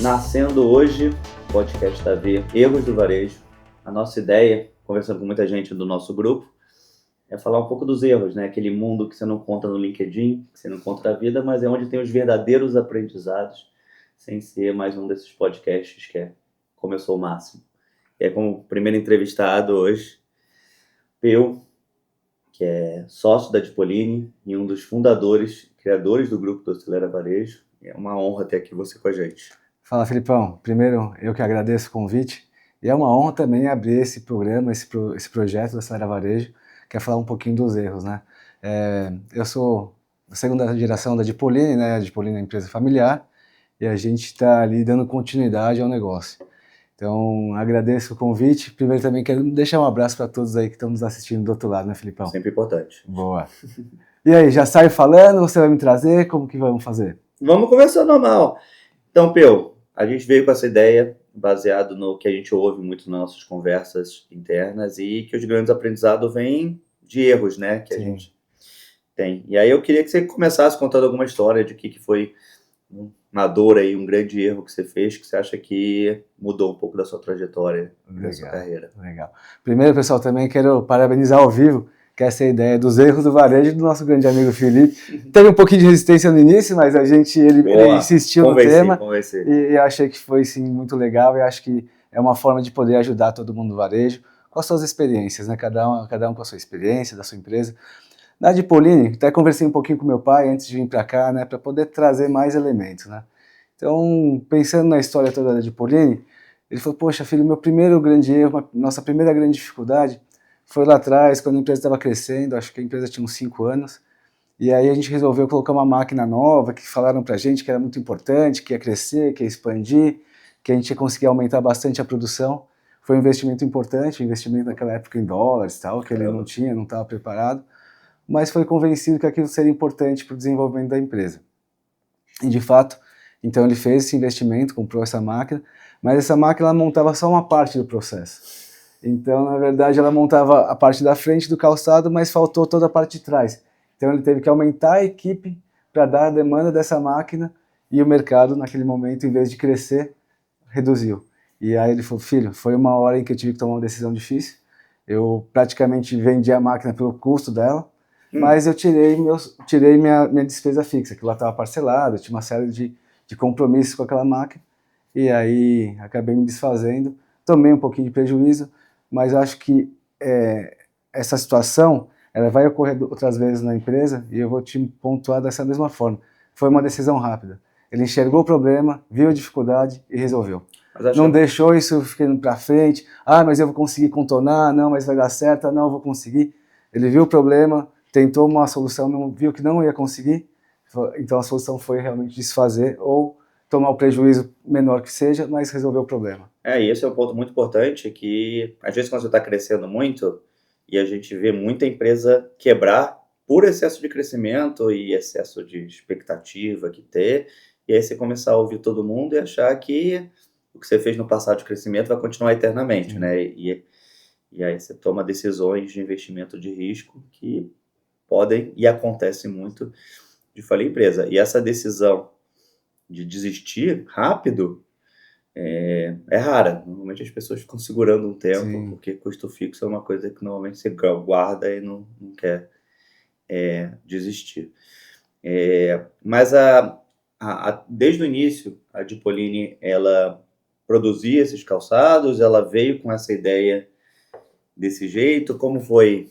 Nascendo hoje, o podcast da V, Erros do Varejo. A nossa ideia, conversando com muita gente do nosso grupo, é falar um pouco dos erros, né? Aquele mundo que você não conta no LinkedIn, que você não conta na vida, mas é onde tem os verdadeiros aprendizados, sem ser mais um desses podcasts que começou o máximo. E aí, como primeiro entrevistado hoje, Peu, que é sócio da Dipoline e um dos fundadores, criadores do grupo do Acelera Varejo. É uma honra ter aqui você com a gente. Fala, Felipão. Primeiro, eu que agradeço o convite. E é uma honra também abrir esse programa, esse projeto da Acelera Varejo, que é falar um pouquinho dos erros, né? Eu sou a segunda geração da Dipoline, né? A Dipoline é uma empresa familiar e a gente está ali dando continuidade ao negócio. Então, agradeço o convite. Primeiro também quero deixar um abraço para todos aí que estão nos assistindo do outro lado, né, Felipão? Sempre importante. Boa. E aí, já sai falando? Você vai me trazer? Como que vamos fazer? Vamos conversar normal. Então, Peu, a gente veio com essa ideia baseado no que a gente ouve muito nas nossas conversas internas e que os grandes aprendizados vêm de erros, né, que a gente tem. E aí eu queria que você começasse contando alguma história de que foi uma dor aí, um grande erro que você fez, que você acha que mudou um pouco da sua trajetória, da sua carreira. Legal. Primeiro, pessoal, também quero parabenizar ao vivo, que essa é a ideia dos erros do varejo do nosso grande amigo Felipe. Teve um pouquinho de resistência no início, mas ele insistiu no tema e achei que foi sim muito legal e acho que é uma forma de poder ajudar todo mundo no varejo com as suas experiências, né? Cada um com a sua experiência, da sua empresa. Na Dipoline, até conversei um pouquinho com meu pai antes de vir para cá, né, para poder trazer mais elementos, né? Então, pensando na história toda da Dipoline, ele falou, poxa, filho, meu primeiro grande erro, nossa primeira grande dificuldade foi lá atrás, quando a empresa estava crescendo, acho que a empresa tinha uns 5 anos, e aí a gente resolveu colocar uma máquina nova, que falaram pra gente que era muito importante, que ia crescer, que ia expandir, que a gente ia conseguir aumentar bastante a produção. Foi um investimento importante, um investimento naquela época em dólares e tal, que ele não tinha, não estava preparado, mas foi convencido que aquilo seria importante para o desenvolvimento da empresa. E de fato, então ele fez esse investimento, comprou essa máquina, mas essa máquina ela montava só uma parte do processo. Então, na verdade, ela montava a parte da frente do calçado, mas faltou toda a parte de trás. Então ele teve que aumentar a equipe para dar a demanda dessa máquina e o mercado, naquele momento, em vez de crescer, reduziu. E aí ele falou, filho, foi uma hora em que eu tive que tomar uma decisão difícil. Eu praticamente vendi a máquina pelo custo dela, mas eu tirei minha despesa fixa, que lá estava parcelada, tinha uma série de compromissos com aquela máquina, e aí acabei me desfazendo, tomei um pouquinho de prejuízo, mas acho que essa situação ela vai ocorrer outras vezes na empresa, e eu vou te pontuar dessa mesma forma. Foi uma decisão rápida. Ele enxergou o problema, viu a dificuldade e resolveu. Não deixou isso ficando para frente, mas eu vou conseguir contornar, não, mas vai dar certo, não, eu vou conseguir. Ele viu o problema, tentou uma solução, viu que não ia conseguir, então a solução foi realmente desfazer ou tomar o prejuízo menor que seja, mas resolver o problema. E esse é um ponto muito importante, que às vezes quando você está crescendo muito, e a gente vê muita empresa quebrar por excesso de crescimento e excesso de expectativa que ter, e aí você começar a ouvir todo mundo e achar que o que você fez no passado de crescimento vai continuar eternamente, né? E aí você toma decisões de investimento de risco que podem e acontecem muito de falir empresa. E essa decisão de desistir rápido é rara. Normalmente as pessoas ficam segurando um tempo, porque custo fixo é uma coisa que normalmente você guarda e não quer desistir. Mas desde o início, a Dipoline, ela produzia esses calçados, ela veio com essa ideia desse jeito. Como foi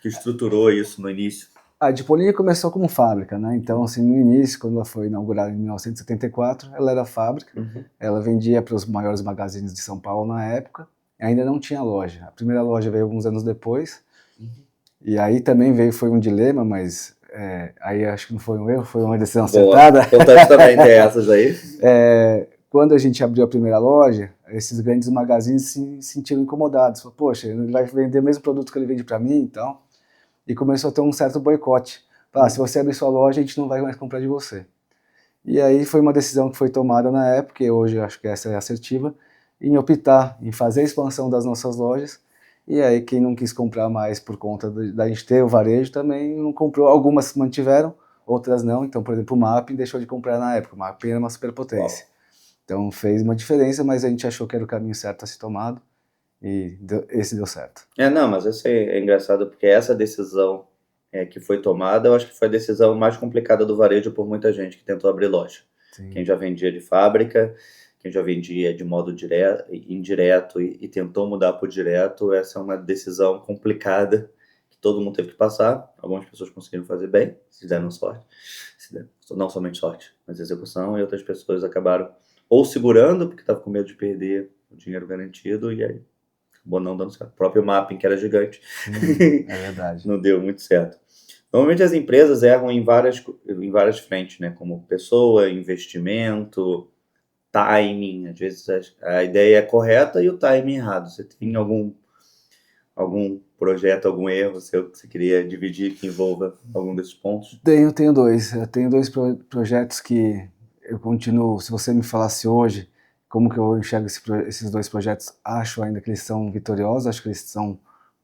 que estruturou isso no início? A Dipoline começou como fábrica, né? Então, assim, no início, quando ela foi inaugurada em 1974, ela era fábrica. Ela vendia para os maiores magazines de São Paulo na época. Ainda não tinha loja. A primeira loja veio alguns anos depois. E aí também foi um dilema, mas aí acho que não foi um erro, foi uma decisão acertada. Importante também ter essas aí. Quando a gente abriu a primeira loja, esses grandes magazines se sentiram incomodados. Falaram, poxa, ele vai vender o mesmo produto que ele vende para mim, então... E começou a ter um certo boicote. Se você abrir sua loja, a gente não vai mais comprar de você. E aí foi uma decisão que foi tomada na época, e hoje eu acho que essa é assertiva, em optar em fazer a expansão das nossas lojas. E aí quem não quis comprar mais por conta da gente ter o varejo também não comprou. Algumas mantiveram, outras não. Então, por exemplo, o Mapping deixou de comprar na época. O Mapping era uma superpotência. Então fez uma diferença, mas a gente achou que era o caminho certo a ser tomado e esse deu certo. Não, mas isso é engraçado porque essa decisão que foi tomada, eu acho que foi a decisão mais complicada do varejo por muita gente que tentou abrir loja. Sim. Quem já vendia de fábrica, quem já vendia de modo indireto e tentou mudar para o direto, essa é uma decisão complicada que todo mundo teve que passar. Algumas pessoas conseguiram fazer bem, se deram sorte. Não somente sorte, mas execução, e outras pessoas acabaram ou segurando, porque estavam com medo de perder o dinheiro garantido, e aí acabou não dando certo. O próprio Mapping, que era gigante, é verdade. não deu muito certo. Normalmente as empresas erram em várias frentes, né? Como pessoa, investimento, timing. Às vezes a ideia é correta e o timing errado. Você tem algum projeto, algum erro seu que você queria dividir que envolva algum desses pontos? Tenho dois. Eu tenho dois projetos que eu continuo. Se você me falasse hoje como que eu enxergo esses dois projetos, acho ainda que eles são vitoriosos, acho que eles são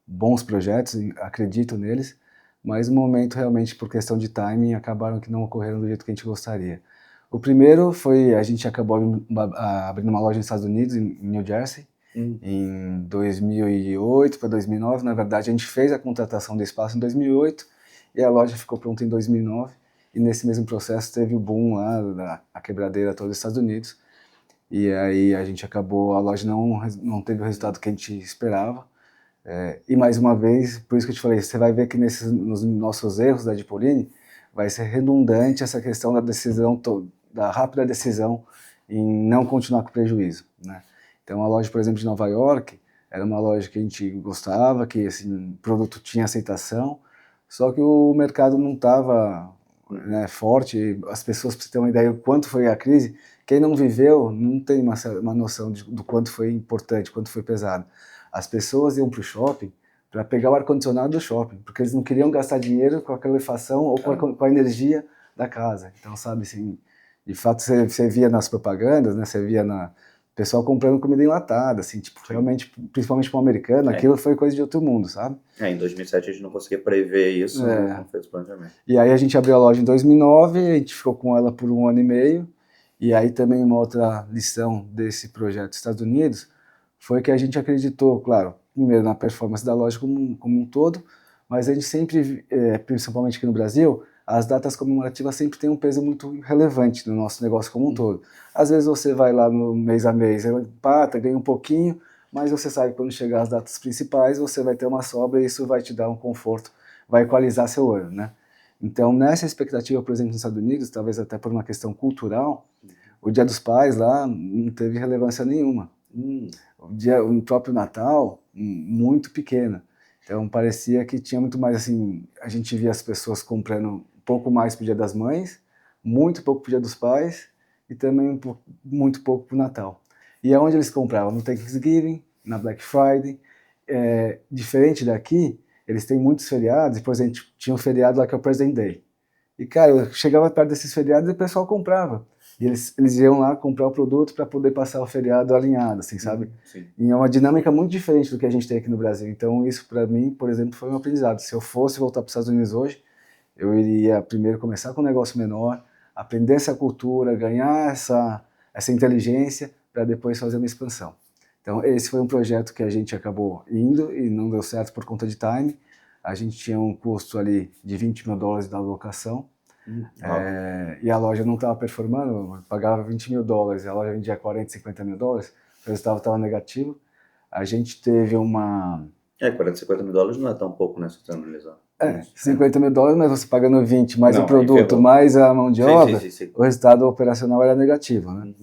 bons projetos, acredito neles, mas no momento, realmente, por questão de timing, acabaram que não ocorreram do jeito que a gente gostaria. O primeiro foi, a gente acabou abrindo uma loja nos Estados Unidos, em New Jersey, em 2008 para 2009. Na verdade, a gente fez a contratação do espaço em 2008 e a loja ficou pronta em 2009. E nesse mesmo processo teve o boom lá, a quebradeira toda dos Estados Unidos. E aí a gente acabou, a loja não teve o resultado que a gente esperava. E mais uma vez, por isso que eu te falei, você vai ver que nos nossos erros da Dipoline vai ser redundante essa questão da decisão, da rápida decisão em não continuar com prejuízo, né? Então a loja, por exemplo, de Nova York, era uma loja que a gente gostava, que assim, o produto tinha aceitação, só que o mercado não estava, né, forte. As pessoas, para você ter uma ideia do quanto foi a crise, quem não viveu não tem uma noção do quanto foi importante, quanto foi pesado. As pessoas iam para o shopping para pegar o ar-condicionado do shopping, porque eles não queriam gastar dinheiro com a calefação ou com a energia da casa. Então, sabe, assim, de fato, você via nas propagandas, né, você via o pessoal comprando comida enlatada, assim, tipo, realmente, principalmente para um americano, aquilo foi coisa de outro mundo, sabe? Em 2007 a gente não conseguia prever isso, não fez planejamento. E aí a gente abriu a loja em 2009, a gente ficou com ela por 1 ano e meio, e aí também uma outra lição desse projeto dos Estados Unidos foi que a gente acreditou, claro, primeiro na performance da loja como um todo, mas a gente sempre, principalmente aqui no Brasil, as datas comemorativas sempre têm um peso muito relevante no nosso negócio como um todo. Às vezes você vai lá no mês a mês, empata, ganha um pouquinho, mas você sabe que quando chegar as datas principais, você vai ter uma sobra e isso vai te dar um conforto, vai equalizar seu ano, né? Então, nessa expectativa, por exemplo, nos Estados Unidos, talvez até por uma questão cultural, o Dia dos Pais lá não teve relevância nenhuma. O próprio Natal, muito pequeno. Então parecia que tinha muito mais, assim, a gente via as pessoas comprando um pouco mais pro Dia das Mães, muito pouco pro Dia dos Pais e também muito pouco pro Natal. E aonde eles compravam? No Thanksgiving, na Black Friday. Diferente daqui, eles têm muitos feriados, e por exemplo, tinha um feriado lá que é o President's Day. E cara, eu chegava perto desses feriados e o pessoal comprava. E eles iam lá comprar o produto para poder passar o feriado alinhado, assim, sabe? Sim. E é uma dinâmica muito diferente do que a gente tem aqui no Brasil. Então isso para mim, por exemplo, foi um aprendizado. Se eu fosse voltar para os Estados Unidos hoje, eu iria primeiro começar com um negócio menor, aprender essa cultura, ganhar essa inteligência para depois fazer uma expansão. Então esse foi um projeto que a gente acabou indo e não deu certo por conta de time. A gente tinha um custo ali de $20 mil da locação. E a loja não estava performando, pagava $20 mil, a loja vendia 40, 50 mil dólares, o resultado estava negativo. A gente teve uma... 40, 50 mil dólares não é tão pouco, né, se você analisar. 50 mil dólares, mas você pagando 20, mais o produto, mais a mão de obra, o resultado operacional era negativo, né?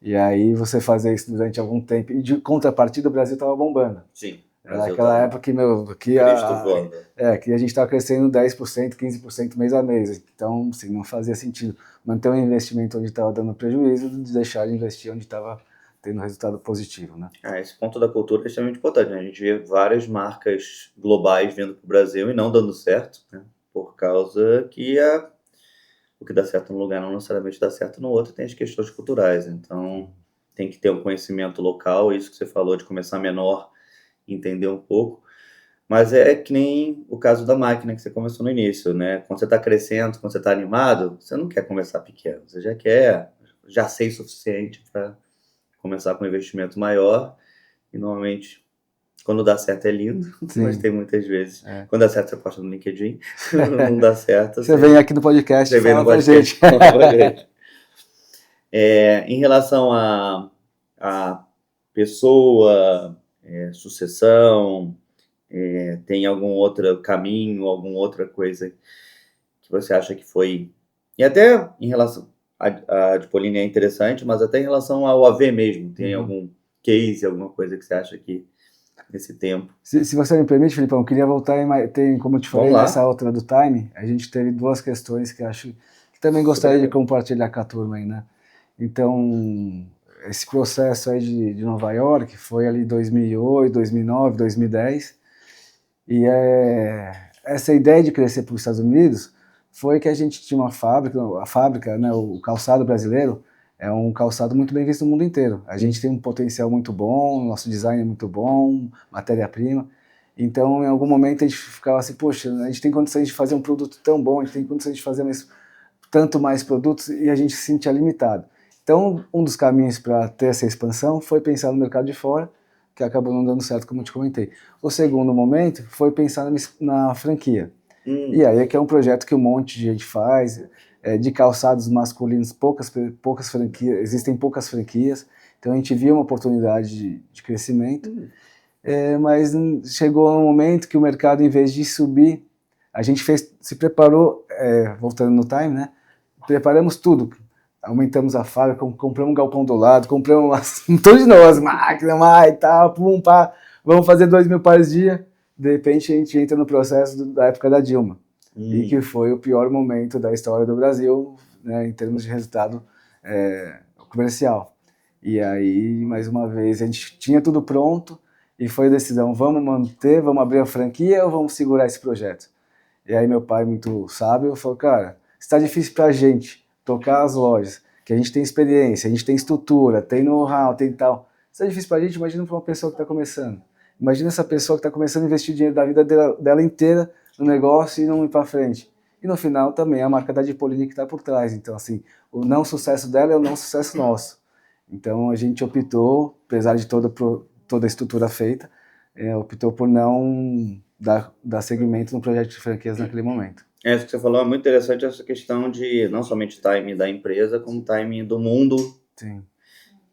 E aí você fazia isso durante algum tempo, e de contrapartida o Brasil estava bombando. Sim. Naquela época que a gente estava crescendo 10%, 15% mês a mês. Então, assim, não fazia sentido manter um investimento onde estava dando prejuízo de deixar de investir onde estava tendo resultado positivo, né? Esse ponto da cultura é extremamente importante, né? A gente vê várias marcas globais vindo para o Brasil e não dando certo, né? Por causa que o que dá certo num lugar não necessariamente dá certo no outro, tem as questões culturais. Então, tem que ter um conhecimento local, isso que você falou de começar menor, entender um pouco, mas é que nem o caso da máquina que você começou no início, né? Quando você está crescendo, quando você está animado, você não quer começar pequeno, você já já sei o suficiente para começar com um investimento maior. E normalmente, quando dá certo é lindo, sim, mas tem muitas vezes. Quando dá certo, você posta no LinkedIn. Não dá certo. Você vem aqui no podcast e fala pra gente. Em relação a pessoa, sucessão, tem algum outro caminho, alguma outra coisa que você acha que foi... E até em relação... A de Pauline é interessante, mas até em relação ao AV mesmo. Tem algum case, alguma coisa que você acha que nesse tempo? Se você me permite, Filipão, eu queria voltar em, como eu te falei, nessa outra do time, a gente teve duas questões que acho que também gostaria de compartilhar com a turma aí, né? Então, esse processo aí de Nova York foi ali 2008, 2009, 2010, e essa ideia de crescer para os Estados Unidos foi que a gente tinha uma fábrica, né, o calçado brasileiro é um calçado muito bem visto no mundo inteiro. A gente tem um potencial muito bom, nosso design é muito bom, matéria-prima. Então, em algum momento a gente ficava assim, poxa, a gente tem condições de fazer um produto tão bom, a gente tem condições de fazer tanto mais produtos e a gente se sentia limitado. Então, um dos caminhos para ter essa expansão foi pensar no mercado de fora, que acabou não dando certo, como eu te comentei. O segundo momento foi pensar na franquia. E aí é que é um projeto que um monte de gente faz, de calçados masculinos, poucas franquias, existem poucas franquias, então a gente via uma oportunidade de crescimento, mas chegou um momento que o mercado, em vez de subir, a gente se preparou, voltando no time, né? Preparamos tudo, aumentamos a fábrica, compramos um galpão do lado, compramos tudo de novo, as máquinas, e tal, pum, pá, vamos fazer 2.000 pares dia. De repente a gente entra no processo da época da Dilma, e que foi o pior momento da história do Brasil, né, em termos de resultado comercial. E aí, mais uma vez, a gente tinha tudo pronto e foi a decisão, vamos manter, vamos abrir a franquia ou vamos segurar esse projeto? E aí meu pai, muito sábio, falou, cara, está difícil para a gente tocar as lojas, que a gente tem experiência, a gente tem estrutura, tem know-how, tem tal. Está difícil para a gente, imagina para uma pessoa que está começando. Imagina essa pessoa que está começando a investir dinheiro da vida dela inteira no negócio e não ir para frente. E no final também a marca da Dipolini que está por trás. Então, assim, o não sucesso dela é o não sucesso nosso. Então a gente optou, apesar de toda a estrutura feita, optou por não dar seguimento no projeto de franquias naquele momento. Isso que você falou é muito interessante, essa questão de não somente timing da empresa, como timing do mundo. Sim.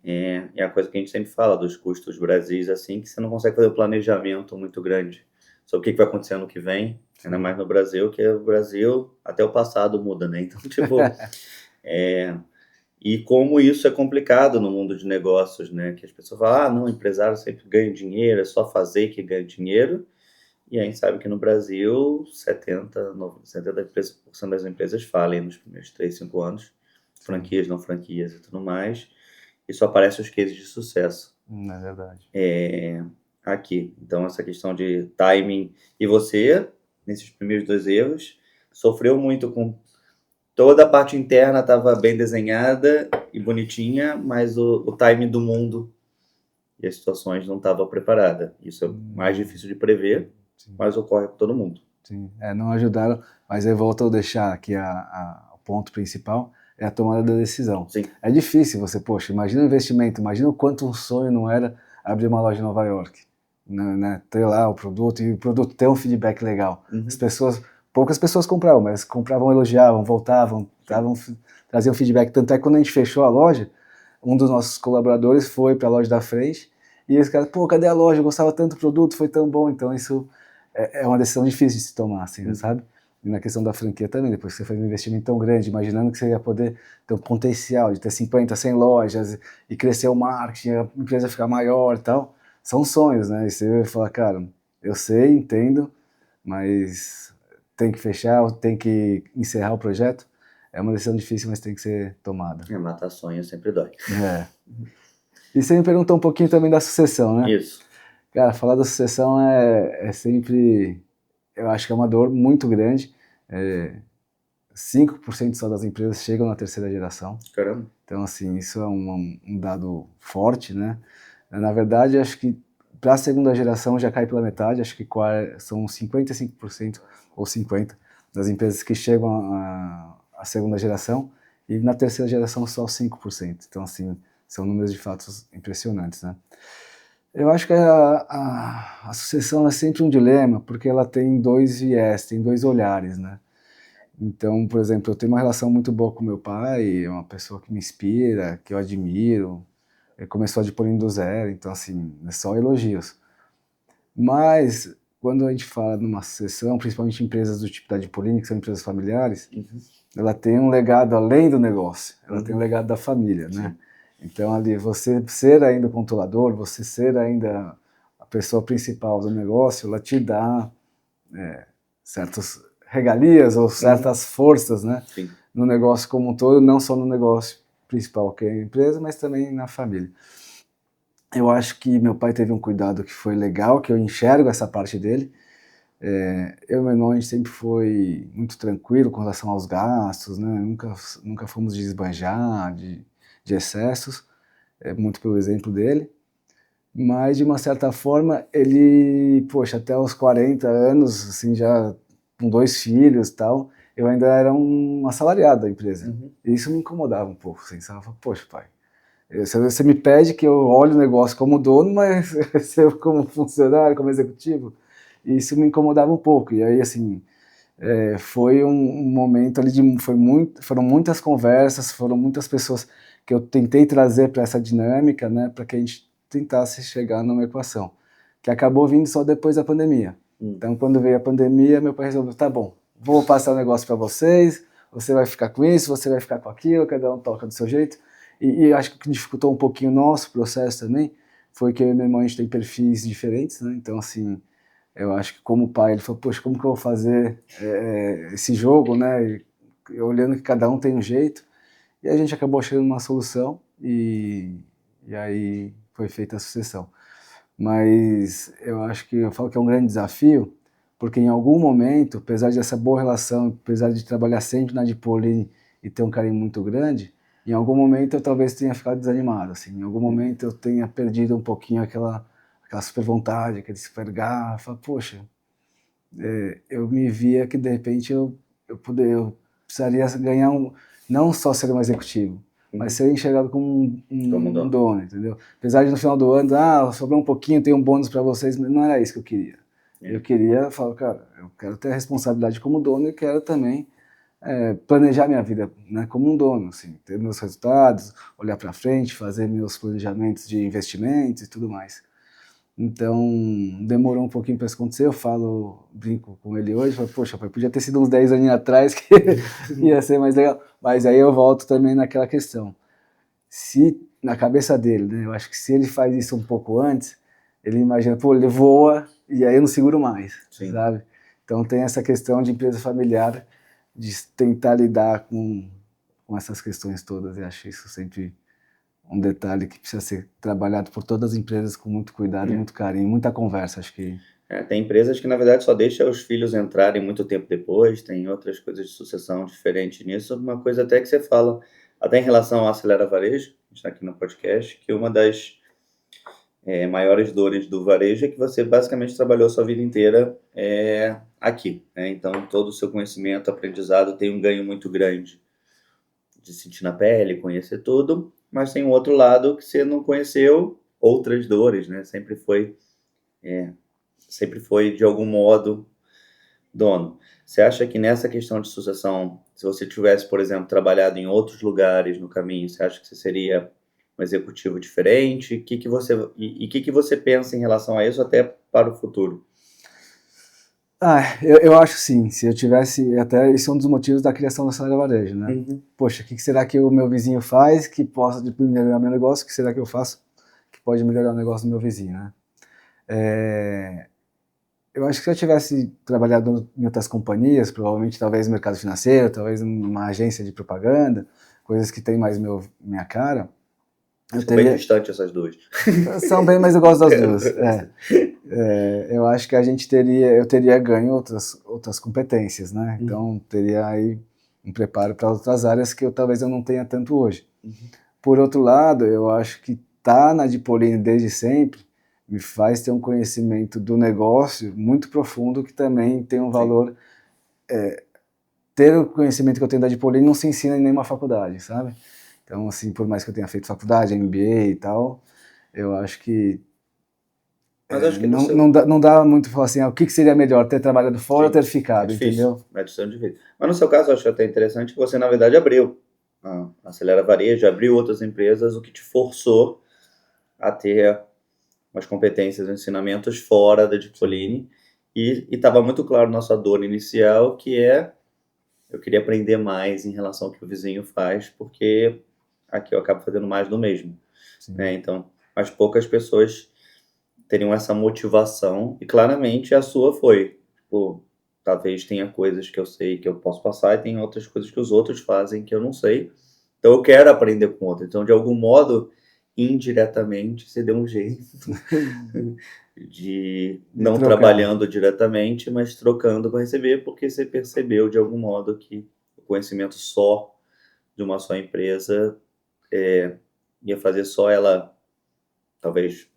É a coisa que a gente sempre fala dos custos Brasis, assim, que você não consegue fazer um planejamento muito grande sobre o que vai acontecer ano que vem, ainda mais no Brasil, que o Brasil, até o passado muda, né? Então, tipo, e como isso é complicado no mundo de negócios, né? Que as pessoas falam, não, o empresário sempre ganha dinheiro, é só fazer que ganha dinheiro. E a gente sabe que no Brasil, 70% das empresas falem nos primeiros 3, 5 anos, franquias, não franquias e tudo mais, e só aparecem os cases de sucesso. É verdade. Aqui. Então, essa questão de timing. E você, nesses primeiros 2 erros, sofreu muito com... Toda a parte interna estava bem desenhada e bonitinha, mas o timing do mundo e as situações não estavam preparadas. Isso é mais difícil de prever. Sim. Mas ocorre com todo mundo. Sim, não ajudaram, mas aí volto a deixar aqui o ponto principal, é a tomada da decisão. Sim. É difícil você, poxa, imagina o investimento, imagina o quanto um sonho não era abrir uma loja em Nova York, né, ter lá o produto e o produto ter um feedback legal. Poucas pessoas compravam, mas compravam, elogiavam, voltavam, traziam feedback. Tanto é que quando a gente fechou a loja, um dos nossos colaboradores foi para a loja da frente e esse cara, pô, cadê a loja? Eu gostava tanto do produto, foi tão bom. Então isso é uma decisão difícil de se tomar, assim, sabe? E na questão da franquia também, depois que você faz um investimento tão grande, imaginando que você ia poder ter um potencial de ter 50, 100 lojas e crescer o marketing, a empresa ficar maior e tal, são sonhos, né? E você vai falar, cara, eu sei, entendo, mas tem que fechar, tem que encerrar o projeto. É uma decisão difícil, mas tem que ser tomada. Matar sonho sempre dói. E você me perguntou um pouquinho também da sucessão, né? Isso. Cara, falar da sucessão é sempre, eu acho que é uma dor muito grande. 5% só das empresas chegam na terceira geração. Caramba. Então, assim, isso é um dado forte, né? Na verdade, acho que para a segunda geração já cai pela metade, acho que são 55% ou 50% das empresas que chegam à segunda geração. e na terceira geração só 5%. Então, assim, são números de fato impressionantes, né? Eu acho que a sucessão é sempre um dilema, porque ela tem dois viés, tem dois olhares, né? Então, por exemplo, eu tenho uma relação muito boa com meu pai, é uma pessoa que me inspira, que eu admiro. Ele começou a Dipolini do zero, então, assim, é só elogios. Mas, quando a gente fala numa sucessão, principalmente empresas do tipo da Dipolini, que são empresas familiares, ela tem um legado além do negócio, ela tem um legado da família, né? Então, ali, você ser ainda o controlador, você ser ainda a pessoa principal do negócio, ela te dá certas regalias ou certas forças, né? Sim. No negócio como um todo, não só no negócio principal, que é a empresa, mas também na família. Eu acho que meu pai teve um cuidado que foi legal, que eu enxergo essa parte dele. Eu e meu irmão, a gente sempre foi muito tranquilo com relação aos gastos, né? Nunca fomos de esbanjar, de excessos, muito pelo exemplo dele. Mas, de uma certa forma, ele, poxa, até os 40 anos, assim, já com 2 filhos e tal, eu ainda era um assalariado da empresa. E isso me incomodava um pouco, assim, sabe? Eu falava, poxa, pai, você me pede que eu olhe o negócio como dono, mas eu como funcionário, como executivo, e isso me incomodava um pouco. E aí, assim, foi um momento ali foram muitas conversas, foram muitas pessoas que eu tentei trazer para essa dinâmica, né, para que a gente tentasse chegar numa equação, que acabou vindo só depois da pandemia. Então, quando veio a pandemia, meu pai resolveu, tá bom, vou passar o negócio para vocês, você vai ficar com isso, você vai ficar com aquilo, cada um toca do seu jeito. E acho que o que dificultou um pouquinho o nosso processo também foi que eu e meu irmão, a gente tem perfis diferentes, né? Então, assim, eu acho que como pai, ele falou, poxa, como que eu vou fazer esse jogo, né? E olhando que cada um tem um jeito. E a gente acabou achando uma solução e aí foi feita a sucessão. Mas eu acho que eu falo que é um grande desafio, porque em algum momento, apesar dessa boa relação, apesar de trabalhar sempre na Dipolini e ter um carinho muito grande, em algum momento eu talvez tenha ficado desanimado, assim, em algum momento eu tenha perdido um pouquinho aquela super vontade, aquele super garra, poxa, eu me via que de repente eu precisaria ganhar não só ser um executivo, mas ser enxergado como um dono, entendeu? Apesar de no final do ano, sobrou um pouquinho, tem um bônus para vocês, mas não era isso que eu queria. Eu queria falar, cara, eu quero ter a responsabilidade como dono e quero também planejar minha vida, né, como um dono, assim, ter meus resultados, olhar para frente, fazer meus planejamentos de investimentos e tudo mais. Então, demorou um pouquinho para isso acontecer, brinco com ele hoje, falo, poxa, pai, podia ter sido uns 10 anos atrás que ia ser mais legal. Mas aí eu volto também naquela questão. Se, na cabeça dele, né, eu acho que se ele faz isso um pouco antes, ele imagina, pô, ele voa e aí eu não seguro mais, sabe? Então tem essa questão de empresa familiar, de tentar lidar com essas questões todas, e acho isso sempre um detalhe que precisa ser trabalhado por todas as empresas com muito cuidado, muito carinho, muita conversa, acho que... tem empresas que, na verdade, só deixam os filhos entrarem muito tempo depois, tem outras coisas de sucessão diferentes nisso. Uma coisa até que você fala, até em relação ao Acelera Varejo, a gente está aqui no podcast, que uma das maiores dores do varejo é que você basicamente trabalhou a sua vida inteira aqui, né? Então, todo o seu conhecimento, aprendizado tem um ganho muito grande de sentir na pele, conhecer tudo, mas tem um outro lado que você não conheceu, outras dores, né? Sempre foi de algum modo dono. Você acha que nessa questão de sucessão, se você tivesse, por exemplo, trabalhado em outros lugares no caminho, você acha que você seria um executivo diferente? O que que você pensa em relação a isso até para o futuro? Eu acho sim, se eu tivesse, até esse é um dos motivos da criação da Acelera Varejo, né? Poxa, o que será que o meu vizinho faz que possa melhorar meu negócio? O que será que eu faço que pode melhorar o negócio do meu vizinho, né? Eu acho que se eu tivesse trabalhado em outras companhias, provavelmente talvez no mercado financeiro, talvez numa agência de propaganda, coisas que tem mais minha cara, São bem distantes essas duas. São bem, mas eu gosto das duas. Eu acho que eu teria ganho outras competências, né? Então teria aí um preparo para outras áreas que talvez eu não tenha tanto hoje. Por outro lado, eu acho que tá na Dipolini desde sempre me faz ter um conhecimento do negócio muito profundo que também tem um valor ter o conhecimento que eu tenho da Dipolini não se ensina em nenhuma faculdade, sabe? Então, assim, por mais que eu tenha feito faculdade, MBA e tal, eu acho que mas acho que não dá muito falar assim, o que seria melhor, ter trabalhado fora ou ter ficado, entendeu? É decisão de vida. Mas no seu caso, eu acho até interessante que você, na verdade, abriu a Acelera Varejo, abriu outras empresas, o que te forçou a ter umas competências e ensinamentos fora da Dipolini, e estava muito claro na sua dor inicial, que eu queria aprender mais em relação ao que o vizinho faz, porque aqui eu acabo fazendo mais do mesmo. Né? Então, mas poucas pessoas teriam essa motivação, e claramente a sua foi. Tipo, talvez tenha coisas que eu sei que eu posso passar, e tem outras coisas que os outros fazem que eu não sei. Então eu quero aprender com outro. Então, de algum modo, indiretamente, você deu um jeito de não trocar. Trabalhando diretamente, mas trocando para receber, porque você percebeu de algum modo que o conhecimento só de uma só empresa ia fazer só ela, talvez,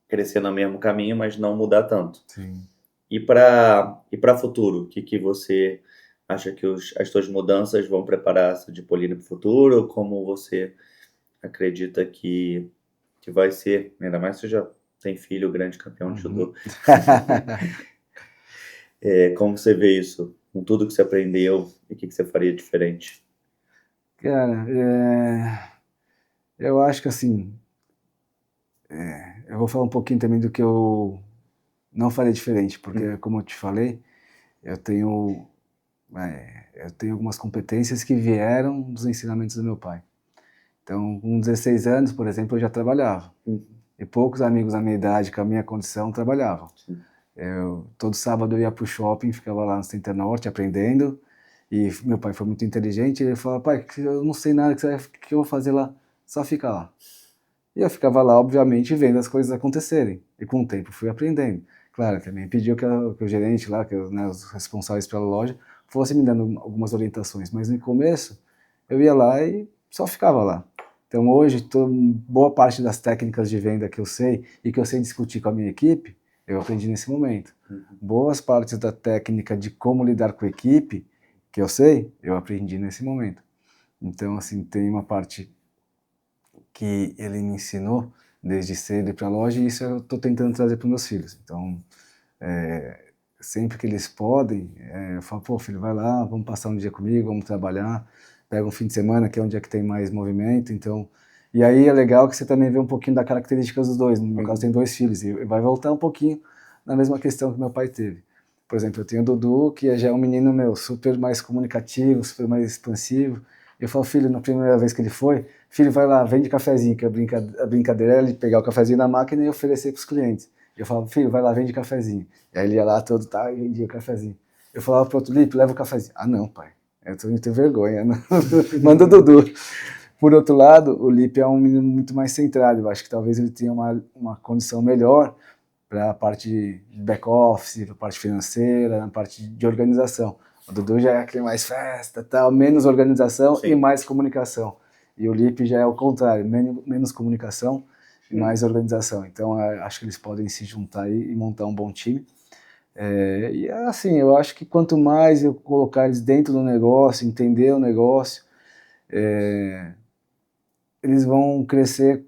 crescer no mesmo caminho, mas não mudar tanto. Sim. E para futuro, o que você acha que as suas mudanças vão preparar essa Dipolini para o futuro? Como você acredita que vai ser? Ainda mais se você já tem filho, grande campeão de judô. Como você vê isso? Com tudo que você aprendeu, e o que você faria diferente? Cara, eu acho que assim, eu vou falar um pouquinho também do que eu não faria diferente, porque como eu te falei, eu tenho algumas competências que vieram dos ensinamentos do meu pai. Então, com 16 anos, por exemplo, eu já trabalhava. E poucos amigos da minha idade, com a minha condição, trabalhavam. Todo sábado eu ia para o shopping, ficava lá no Center Norte aprendendo. E meu pai foi muito inteligente, ele falou: pai, eu não sei nada, que eu vou fazer lá? Só fica lá. E eu ficava lá, obviamente, vendo as coisas acontecerem. E com o tempo fui aprendendo. Claro, também pediu que o gerente lá, os responsáveis pela loja, fossem me dando algumas orientações. Mas no começo, eu ia lá e só ficava lá. Então hoje, boa parte das técnicas de venda que eu sei e que eu sei discutir com a minha equipe, eu aprendi nesse momento. Boas partes da técnica de como lidar com a equipe, que eu sei, eu aprendi nesse momento. Então, assim, tem uma parte que ele me ensinou desde cedo para a loja, e isso eu estou tentando trazer para os meus filhos. Então, sempre que eles podem, eu falo: pô, filho, vai lá, vamos passar um dia comigo, vamos trabalhar, pega um fim de semana, que é um dia que tem mais movimento. Então, e aí é legal que você também vê um pouquinho da característica dos dois. No meu caso, tem 2 filhos, e vai voltar um pouquinho na mesma questão que meu pai teve. Por exemplo, eu tenho o Dudu, que já é um menino super mais comunicativo, super mais expansivo. Eu falo: filho, na primeira vez que ele foi, filho, vai lá, vende cafezinho, que a brincadeira é ele pegar o cafezinho na máquina e oferecer para os clientes. Eu falava: filho, vai lá, vende cafezinho. E aí ele ia lá todo, e vendia o cafezinho. Eu falava pro outro: Lipe, leva o cafezinho. Ah, não, pai, eu tenho vergonha, não. Manda o Dudu. Por outro lado, o Lipe é um menino muito mais centrado. Eu acho que talvez ele tenha uma condição melhor para a parte de back-office, para a parte financeira, na parte de organização. O Dudu já é aquele mais festa, tal, menos organização. Sim. E mais comunicação. E o Lipe já é o contrário, menos comunicação e mais organização. Então, acho que eles podem se juntar aí e montar um bom time. E assim, eu acho que quanto mais eu colocar eles dentro do negócio, entender o negócio, eles vão crescer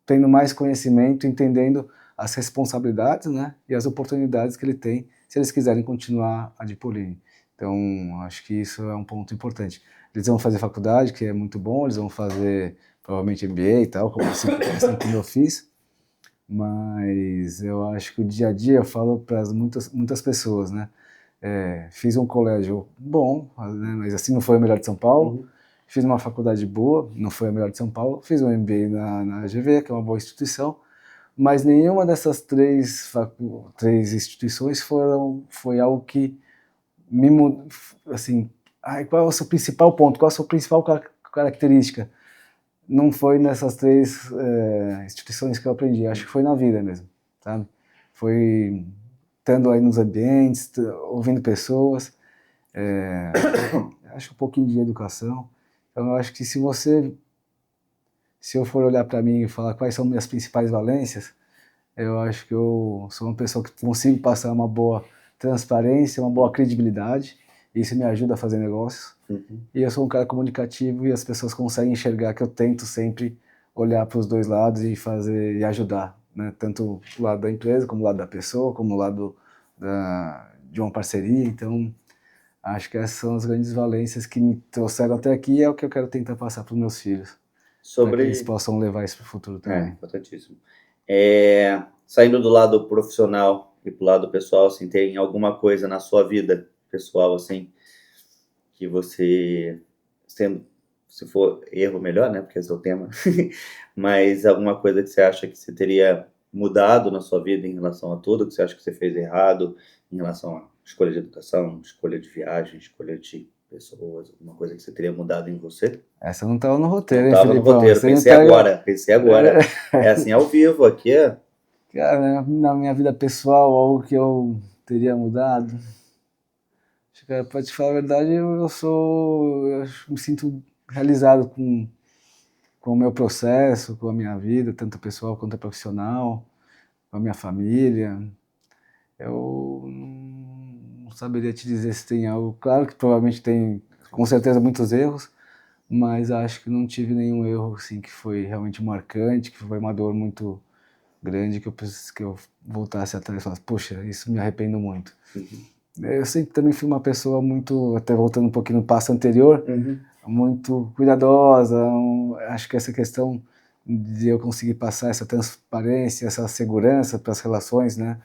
tendo mais conhecimento, entendendo as responsabilidades, né, e as oportunidades que ele tem se eles quiserem continuar a Dipolini. Então, acho que isso é um ponto importante. Eles vão fazer faculdade, que é muito bom, eles vão fazer provavelmente MBA e tal, como assim eu fiz, mas eu acho que o dia a dia eu falo para muitas pessoas, né, fiz um colégio bom, né, mas assim não foi o melhor de São Paulo. Fiz uma faculdade boa, não foi a melhor de São Paulo. Fiz um MBA na GV, que é uma boa instituição, mas nenhuma dessas três instituições foi algo que me mudou, assim, qual é o seu principal ponto, qual é a sua principal característica? Não foi nessas 3 instituições que eu aprendi, acho que foi na vida mesmo, sabe? Foi estando aí nos ambientes, ouvindo pessoas, acho que um pouquinho de educação. Então, eu acho que se eu for olhar para mim e falar quais são minhas principais valências, eu acho que eu sou uma pessoa que consigo passar uma boa transparência, uma boa credibilidade, isso me ajuda a fazer negócios. E eu sou um cara comunicativo e as pessoas conseguem enxergar que eu tento sempre olhar para os dois lados e fazer e ajudar, né? Tanto o lado da empresa, como o lado da pessoa, como o lado de uma parceria. Então, acho que essas são as grandes valências que me trouxeram até aqui e é o que eu quero tentar passar para os meus filhos. Para que eles possam levar isso para o futuro também. Importantíssimo. Saindo do lado profissional e pro lado pessoal, assim, tem alguma coisa na sua vida pessoal, assim, que você, se for erro melhor, né, porque esse é o tema, mas alguma coisa que você acha que você teria mudado na sua vida em relação a tudo, que você acha que você fez errado em relação à escolha de educação, escolha de viagem, escolha de pessoas, alguma coisa que você teria mudado em você? Essa não estava no roteiro, hein, Felipe? Não estava no roteiro, pensei agora. É assim, ao vivo, aqui é... Cara, na minha vida pessoal, algo que eu teria mudado... Cara, pra te falar a verdade, eu me sinto realizado com o meu processo, com a minha vida, tanto pessoal quanto profissional, com a minha família. Eu não saberia te dizer se tem algo. Claro que provavelmente tem, com certeza, muitos erros, mas acho que não tive nenhum erro assim, que foi realmente marcante, que foi uma dor muito grande, que eu voltasse atrás e falasse, poxa, isso me arrependo muito. Eu sempre também fui uma pessoa muito, até voltando um pouquinho no passo anterior, muito cuidadosa. Acho que essa questão de eu conseguir passar essa transparência, essa segurança para as relações, né?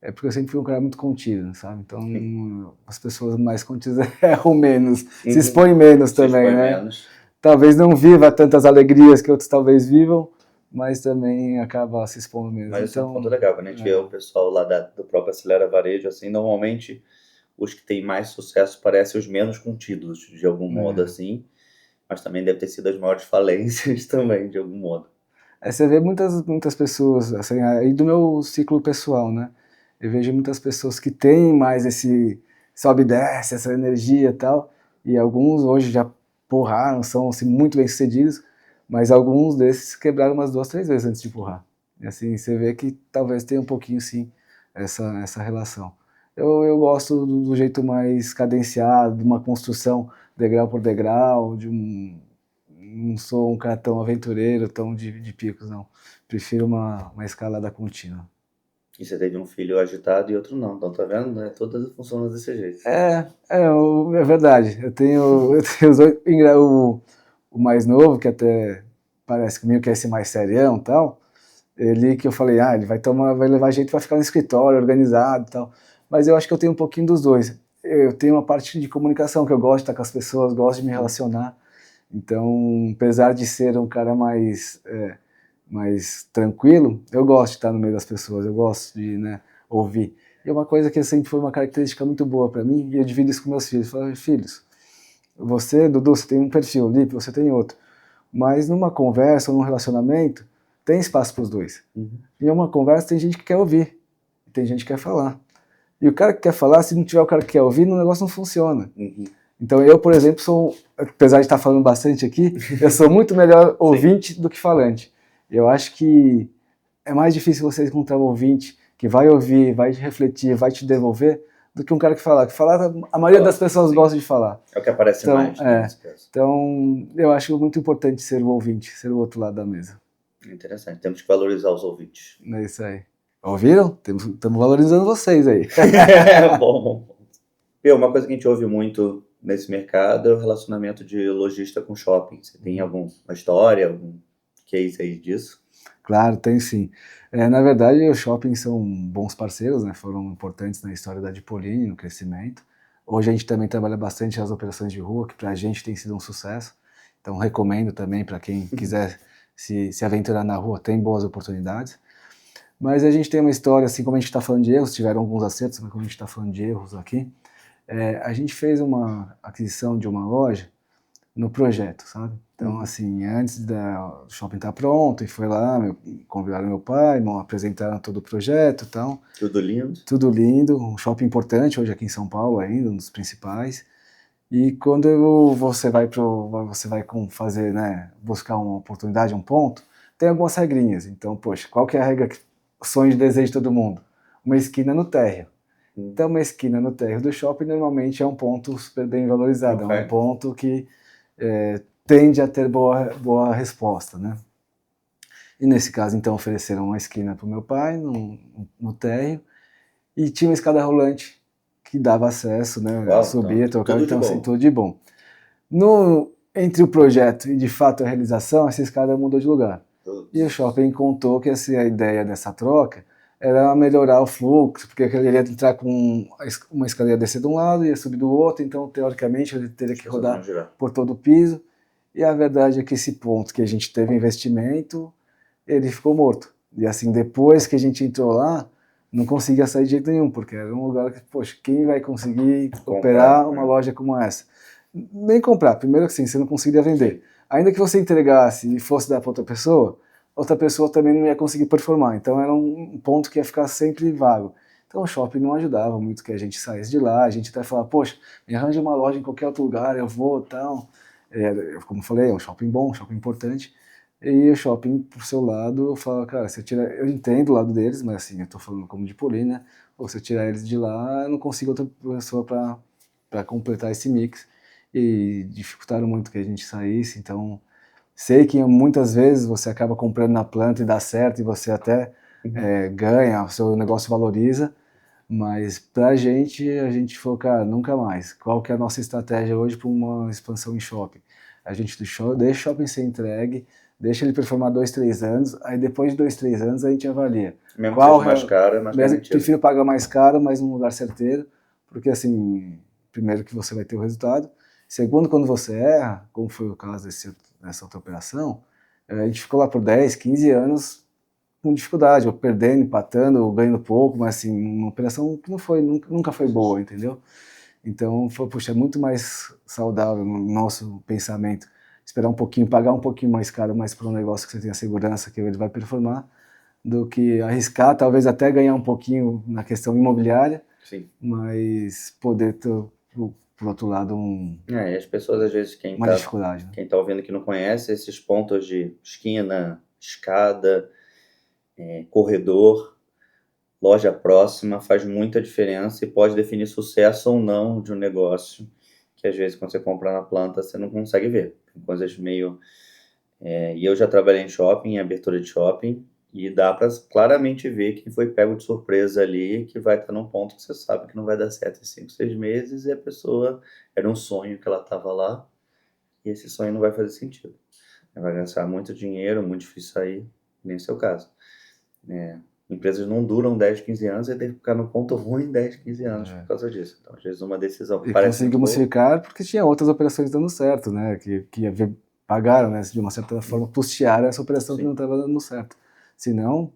É porque eu sempre fui um cara muito contido, sabe? Então, as pessoas mais contidas erram menos, se expõem menos também, né? Menos. Talvez não viva tantas alegrias que outros talvez vivam, mas também acaba se expondo mesmo. Mas então, é um ponto legal, quando a gente vê o pessoal lá do próprio Acelera Varejo, assim, normalmente os que têm mais sucesso parecem os menos contidos, de algum modo, assim, mas também deve ter sido as maiores falências também, de algum modo. Você vê muitas pessoas, assim, aí do meu ciclo pessoal, né? Eu vejo muitas pessoas que têm mais esse sobe e desce, essa energia e tal, e alguns hoje já porraram, são assim, muito bem-sucedidos, mas alguns desses quebraram umas 2, 3 vezes antes de porrar. E assim, você vê que talvez tenha um pouquinho, sim, essa relação. Eu gosto do jeito mais cadenciado, de uma construção degrau por degrau, não sou um cara tão aventureiro, tão de picos, não. Prefiro uma escalada contínua. E você teve um filho agitado e outro não, então tá vendo? Né? Todas funcionam desse jeito. É verdade. Eu tenho os dois, o mais novo, que até parece que meio que é esse mais serião e tal, ele que eu falei, ele vai levar jeito para ficar no escritório, organizado e tal. Mas eu acho que eu tenho um pouquinho dos dois. Eu tenho uma parte de comunicação, que eu gosto de estar com as pessoas, gosto de me relacionar. Então, apesar de ser um cara mais tranquilo, eu gosto de estar no meio das pessoas, eu gosto de, né, ouvir. E é uma coisa que sempre foi uma característica muito boa para mim, e eu divido isso com meus filhos. Eu falo, filhos, você, Dudu, você tem um perfil, Lipe, você tem outro. Mas numa conversa ou num relacionamento, tem espaço para os dois. Em uma conversa tem gente que quer ouvir, tem gente que quer falar. E o cara que quer falar, se não tiver o cara que quer ouvir, o negócio não funciona. Então eu, por exemplo, sou, apesar de estar falando bastante aqui, eu sou muito melhor ouvinte do que falante. Eu acho que é mais difícil você encontrar um ouvinte que vai ouvir, vai refletir, vai te devolver, do que um cara que fala. Que falar, a maioria das pessoas gosta de falar. É o que aparece então, mais. Né, então, eu acho muito importante ser o ouvinte, ser o outro lado da mesa. Interessante. Temos que valorizar os ouvintes. É isso aí. Ouviram? Estamos valorizando vocês aí. Bom. Uma coisa que a gente ouve muito nesse mercado é o relacionamento de lojista com shopping. Você tem alguma história, algum case aí disso? Claro, tem sim. Na verdade, os shoppings são bons parceiros, né? Foram importantes na história da Dipolini, no crescimento. Hoje a gente também trabalha bastante as operações de rua, que para a gente tem sido um sucesso. Então recomendo também para quem quiser se aventurar na rua, tem boas oportunidades. Mas a gente tem uma história, assim como a gente está falando de erros, tiveram alguns acertos, mas como a gente está falando de erros aqui, a gente fez uma aquisição de uma loja no projeto, sabe? Então, assim, antes do shopping estar pronto, e foi lá, convidaram meu pai, apresentaram todo o projeto e tal. Tudo lindo. Tudo lindo, um shopping importante hoje aqui em São Paulo ainda, um dos principais. E quando você vai fazer, né, buscar uma oportunidade, um ponto, tem algumas regrinhas. Então, poxa, qual que é a regra, sonho de desejo de todo mundo? Uma esquina no térreo. Então, uma esquina no térreo do shopping normalmente é um ponto super bem valorizado, é um ponto que tende a ter boa resposta, né? E nesse caso, então, ofereceram uma esquina para o meu pai, no térreo, e tinha uma escada rolante que dava acesso, né? Uau, subia, trocava, então assim, tudo de bom. Entre o projeto e de fato a realização, essa escada mudou de lugar. E o shopping contou que a ideia dessa troca era melhorar o fluxo, porque ele ia entrar com uma escada, ia descer de um lado, ia subir do outro, então teoricamente ele teria que rodar por todo o piso. E a verdade é que esse ponto que a gente teve investimento, ele ficou morto. E assim, depois que a gente entrou lá, não conseguia sair de jeito nenhum, porque era um lugar que, poxa, quem vai conseguir operar uma loja como essa? Nem comprar, primeiro assim, você não conseguiria vender. Ainda que você entregasse e fosse dar para outra pessoa também não ia conseguir performar. Então era um ponto que ia ficar sempre vago. Então o shopping não ajudava muito que a gente saísse de lá, a gente até falava, poxa, me arranja uma loja em qualquer outro lugar, eu vou, tal. Como eu falei, é um shopping bom, um shopping importante. E o shopping, por seu lado, eu falo, cara, eu entendo o lado deles, mas assim, eu tô falando como de Poli, né? Ou se eu tirar eles de lá, eu não consigo outra pessoa para completar esse mix. E dificultaram muito que a gente saísse, então sei que muitas vezes você acaba comprando na planta e dá certo e você até ganha, o seu negócio valoriza, mas pra gente, a gente falou, cara, nunca mais. Qual que é a nossa estratégia hoje para uma expansão em shopping? A gente deixa o shopping ser entregue, deixa ele performar 2, 3 anos, aí depois de 2, 3 anos a gente avalia. Mesmo que seja mais caro, é mais garantido. Prefiro pagar mais caro, mas num lugar certeiro, porque assim, primeiro que você vai ter o resultado, segundo, quando você erra, como foi o caso dessa outra operação, a gente ficou lá por 10, 15 anos com dificuldade, ou perdendo, empatando, ou ganhando pouco, mas assim, uma operação que nunca foi boa, entendeu? Então, puxa, é muito mais saudável no nosso pensamento esperar um pouquinho, pagar um pouquinho mais caro, mas para um negócio que você tenha segurança que ele vai performar, do que arriscar, talvez até ganhar um pouquinho na questão imobiliária, sim, mas poder ter, por outro lado, e as pessoas, às vezes, uma dificuldade. Né? Quem está ouvindo que não conhece, esses pontos de esquina, escada, corredor, loja próxima, faz muita diferença e pode definir sucesso ou não de um negócio, que às vezes quando você compra na planta você não consegue ver. Tem coisas meio... e eu já trabalhei em shopping, em abertura de shopping, e dá para claramente ver quem foi pego de surpresa ali, que vai estar num ponto que você sabe que não vai dar certo em 5, 6 meses, e a pessoa, era um sonho que ela estava lá, e esse sonho não vai fazer sentido. Vai gastar muito dinheiro, muito difícil sair, nem seu caso. Empresas não duram 10, 15 anos e tem que ficar no ponto ruim 10, 15 anos por causa disso. Então, às vezes, uma decisão que parece muito boa... conseguimos ficar porque tinha outras operações dando certo, né? Que pagaram, né? De uma certa forma, custearam essa operação que não estava dando certo. Se não,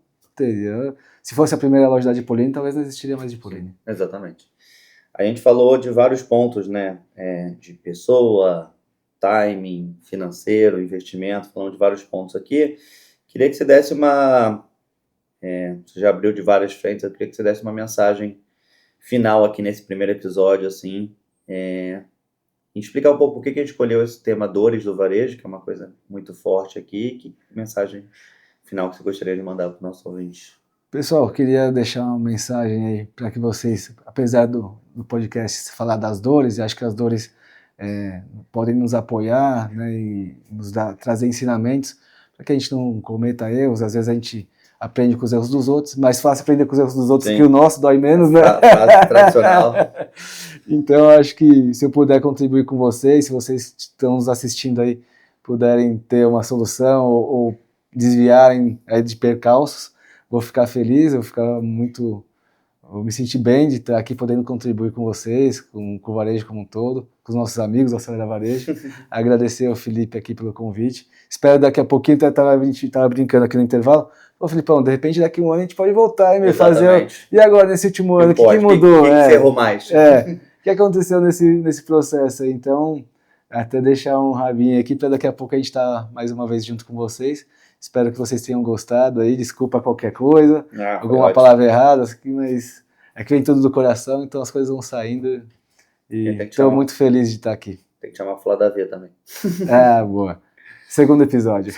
se fosse a primeira loja da Dipolini, talvez não existiria mais Dipolini. Exatamente. A gente falou de vários pontos, né? De pessoa, timing, financeiro, investimento, falamos de vários pontos aqui. Queria que você desse você já abriu de várias frentes, eu queria que você desse uma mensagem final aqui nesse primeiro episódio, assim, explicar um pouco por que a gente escolheu esse tema dores do varejo, que é uma coisa muito forte aqui. Que mensagem final que você gostaria de mandar para o nosso ouvinte? Pessoal, queria deixar uma mensagem aí para que vocês, apesar do podcast falar das dores, e acho que as dores podem nos apoiar, né, e nos trazer ensinamentos para que a gente não cometa erros. Às vezes a gente aprende com os erros dos outros, mais fácil aprender com os erros dos outros que o nosso dói menos, né? Frase tradicional. Então, acho que se eu puder contribuir com vocês, se vocês estão nos assistindo aí, puderem ter uma solução ou desviarem aí de percalços, vou ficar feliz, vou me sentir bem de estar aqui podendo contribuir com vocês, com o varejo como um todo, com os nossos amigos da Acelera Varejo. Agradecer ao Felipe aqui pelo convite. Espero daqui a pouquinho, a gente estava brincando aqui no intervalo. Ô, Filipão, de repente daqui um ano a gente pode voltar e me fazer. E agora, nesse último ano, o que mudou? O que ferrou mais? O que aconteceu nesse processo aí? Então, até deixar um rabinho aqui para daqui a pouco a gente estar mais uma vez junto com vocês. Espero que vocês tenham gostado aí. Desculpa qualquer coisa, alguma palavra errada, mas é que vem tudo do coração, então as coisas vão saindo. E estou muito feliz de estar aqui. Tem que chamar a Flá da V também. Boa. Segundo episódio.